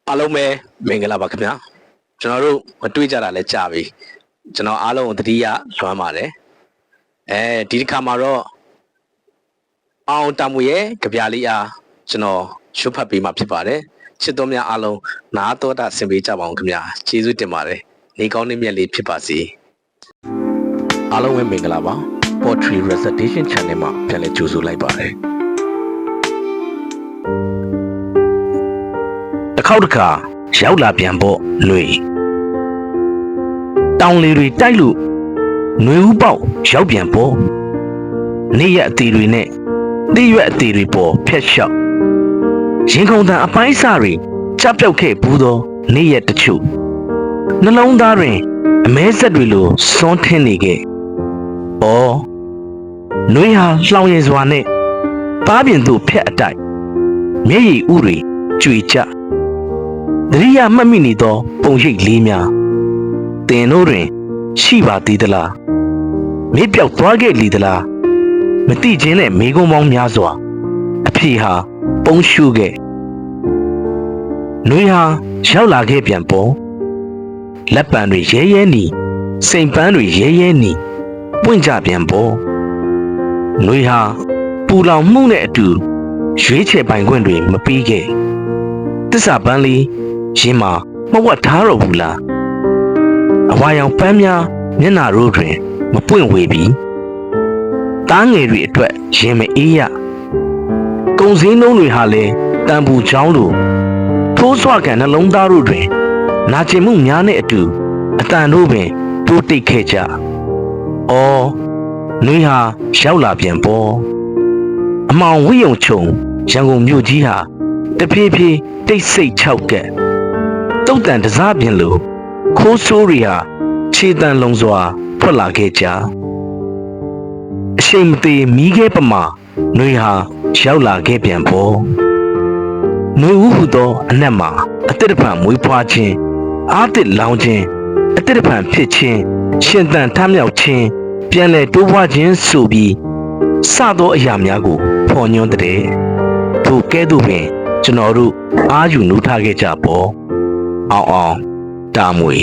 အားလုံးပဲမင်္ဂလာပါခင်ဗျာကျွန်တော်တို့မတွေ့ကြတာလည်းကြာပြီကျွန်တော်အားလုံးကိုတတိယလွှမ်းပါတယ်ဒီတစ်ခါမှာတော့အောင်တမွေရဲ့ကြပြလေးအားကျွန်တော်ရွတ်ဖတ်ပေးမှာဖြစ်ပါတယ်ချစ်တော်များအားလုံးနားတော်တာဆင်ပေးကြပါအောင်ခင်ဗျာကျေးဇူးတင်ပါတယ်နေကောင်းနေမြတ်လေးဖြစ်ပါစေအားလုံးပဲမင်္ဂလာပါ Poetry Recitation Channel မှာပြန်လည်ကြိုဆိုလိုက်ပါတယ်တစ်ခေါက်တစ်ခါရောက်လာပြန်ပေါ့ຫນွေတောင်လေတွေတိုက်လို့ຫນွေဥပေါက်ရောက်ပြန်ပေါ့နေ့ရက်အသေးတွေနဲ့နေ့ရွက်အသေးတွေပေါ်ဖျက်လျှောက်ရင်ခုန်တန်အပိုင်းစာတွေချပြောက်ခဲ့ဘူးသောနေ့ရက်တချို့နှလုံးသားတွင်အမဲဆက်တွေလိုစွန်းထင်းနေခဲ့ဩຫນွေဟာလှောင်ရည်စွာနဲ့သားပြင်သို့ဖျက်အတိုက်မျက်ရည်ဥတွေကြွေကျတရိယာမှတ်မိနေသောပုံရိပ်လေးများတင်တို့တွင်ရှိပါသေးသလားမေးပြောက်သွားခဲ့လေသလားမသိခြင်းနဲ့မေးခွန်းပေါင်းများစွာအဖြေဟာပုံရှုခဲ့ຫນွေဟာရောက်လာခဲ့ပြန်ပေါ်လက်ပံတွေရဲရဲနီစိန်ပန်းတွေရဲရဲနီပွင့်ကြပြန်ပေါ်ຫນွေဟာပူလောင်မှုနဲ့အတူရွေးချယ်ပိုင်ခွင့်တွေမပေးခဲ့တစ္ဆာပန်းလေးရင်မှာမဝတ်ထားတော့ဘူးလားအဝါရောင်ပန်းများမျက်နှာတို့တွင်မပွင့်ဝေပြီတားငယ်တွေအတွက်ရင်မအေးရကုံစင်းလုံးတွေဟာလည်းတန်ပူချောင်းလိုထိုးဆွကန်နှလုံးသားတို့တွင်နာကျင်မှုများနဲ့အတူအတန်တို့ပင်တိုးတိတ်ခဲ့ကြအော်နှွေးဟာရောက်လာပြန်ပေါ်အမောင်ဝိယုံချုံရန်ကုန်မြို့ကြီးဟာတဖြည်းဖြည်းတိတ်ဆိတ်ခြောက်ကက်တုတ်တန်တစားပြင်လိုခိုးဆိုးတွေဟာခြေတန်လုံးစွာထွက်လာခဲ့ကြအရှိန်မသေးမီးခဲပမာຫນွေဟာရောက်လာခဲ့ပြန်ပေါ်ຫນွေဥဟုသောအနက်မှာအတိတ်တဖန်မွေးဖွားခြင်းအားတစ်လောင်ခြင်းအတိတ်တဖန်ဖြစ်ခြင်းရှင်သန်ထမြောက်ခြင်းပြန်လည်တိုးပွားခြင်းဆိုပြီးစသောအရာများကိုဖော်ညွှန်းတဲ့ထိုကဲ့သို့ပင်ကျွန်တော်တို့အားယူနှုတ်ထားခဲ့ကြပေါ့အောင်တာမွေ